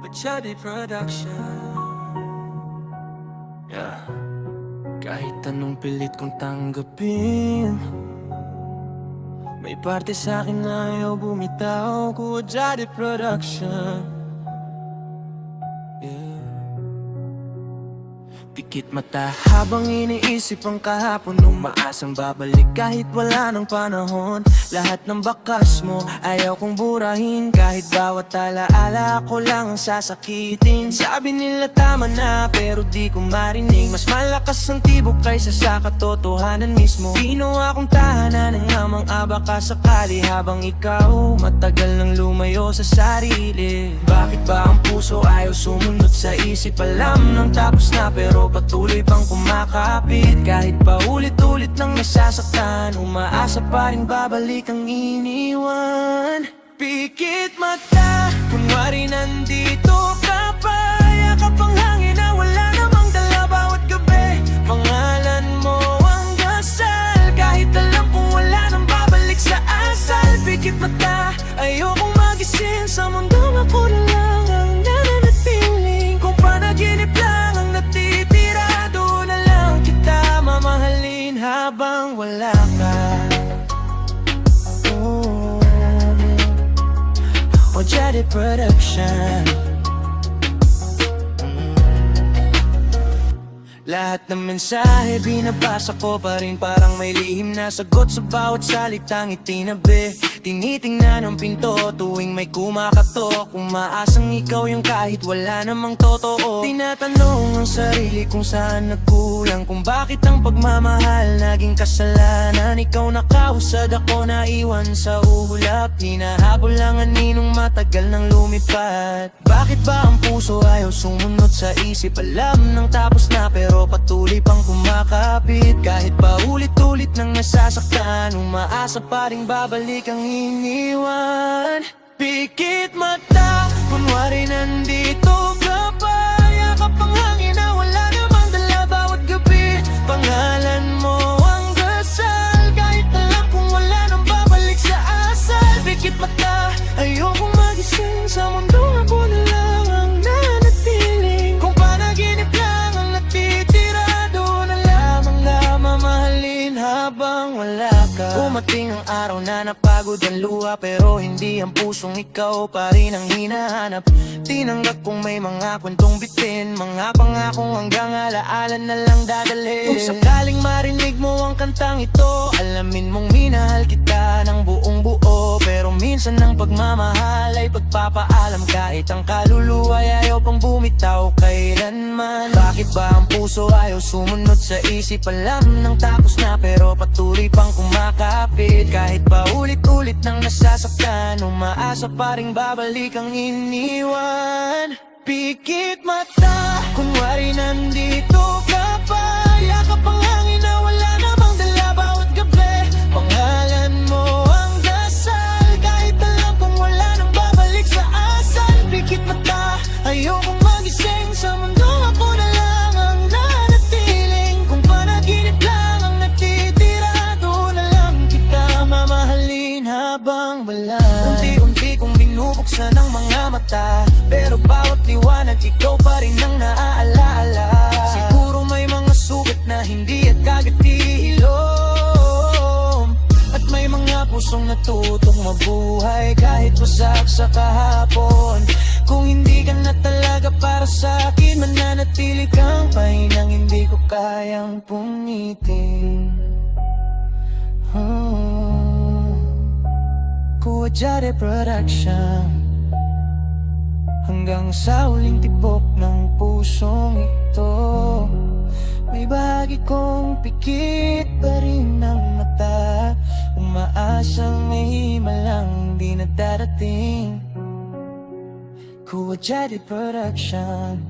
Chubby Production. Yeah. Kahit anong pilit kong tanggapin, may parte sa'kin na ayaw bumitaw. Chubby Production. Yeah. Pikit mata habang iniisip ang kahapon, umaasang babalik kahit wala ng panahon. Lahat ng bakas mo ayaw kong burahin, kahit bawat alaala ko lang ang sasakitin. Sabi nila tama na pero di ko marinig, mas malakas ang tibok kaysa sa katotohanan mismo. Sino akong tahanan ng amang abaka sakali, habang ikaw matagal nang lumayo sa sarili. Bakit ba ang puso ayaw sumunod sa isip? Alam nang tapos na pero patuloy pang kumakapit. Kahit pa ulit-ulit nang nasasaktan, umaasa pa rin babalik ang iniwan. Pikit mata, kunwari nandito ka pa, yakap ang hangin na wala namang dala bawat gabi. Pangalan mo ang dasal, kahit alam kong wala nang babalik sa asal. Pikit mata, ayokong magising sa mundong ako na lang ang nananatiling. Kung panaginip lang ang natitira, doon na lang kita mamahalin habang wala ka. Chubby Production. Lahat ng mensahe binabasa ko pa rin, parang may lihim na sagot sa bawat salitang itinabi. Tinitingnan ang pinto tuwing may kumakatok, umaasang ikaw yung kahit wala namang totoo. Tinatanong ang sarili kung saan nagkulang, kung bakit ang pagmamahal naging kasalanan. Ikaw nakausad, ako naiwan sa ulap, hinahabol lang aninong matagal nang lumipat. Bakit ba ang puso ayaw sumunod sa isip? Alam nang tapos na pero patuloy pang kumakapit. Kahit pa ulit-ulit nang nasasaktan, umaasa pa rin babalik ang iniwan. Pikit mata, kunwari nandito ka pa, yakap ang hangin na wala namang dala bawat gabi. Pangalan mo ang dasal, kahit alam kong wala nang babalik sa asal. Pikit mata, ayokong magising sa mundong ako na lang ang nanatiling. Kung panaginip lang ang natitira, doon na lamang na mamahalin habang wala ka. Umating ang araw na napagod ang luha, pero hindi ang pusong ikaw pa rin ang hinahanap. Tinanggap kong may mga kwentong bitin, mga pangakong hanggang alaala na lang dadalhin. Kung sakaling marinig mo ang kantang ito, alamin mong minahal kita ng buong buo. Pero minsan ang pagmamahal ay pagpapaalam, kahit ang kaluluwa ay ayaw pang bumitaw kailanman. Bakit ba ang puso ayaw sumunod sa isip? Alam nang tapos na pero patuloy pang kumakapit. Kahit pa ulit-ulit nang nasasaktan, umaasa pa rin babalik ang iniwan. Pikit mata, kunwari nandito ka pa, yakap ang hangin na wala namang dala bawat gabi. Pangalan mo ang dasal, kahit alam kong wala nang babalik sa asal. Pikit mata, ayokong magising sa mundo ako na lang ang nanatiling. Kung panaginip lang ang natitira, doon na lang kita mamahalin habang wala. Unti-unti kong binubuksan ang mga mata, pero bawat liwanag ikaw pa rin ang naaalala. Siguro may mga sugat na hindi at kagad ihilom, at may mga pusong natutong mabuhay kahit wasak sa kahapon. Kung hindi ka na talaga para sa akin, mananatili kang pahinang hindi ko kayang pungitin. Chubby Production. Hanggang sa huling tibok ng pusong ito, may bahagi kong pikit pa rin ng mata, umaasang may himalang di na darating. Chubby Production.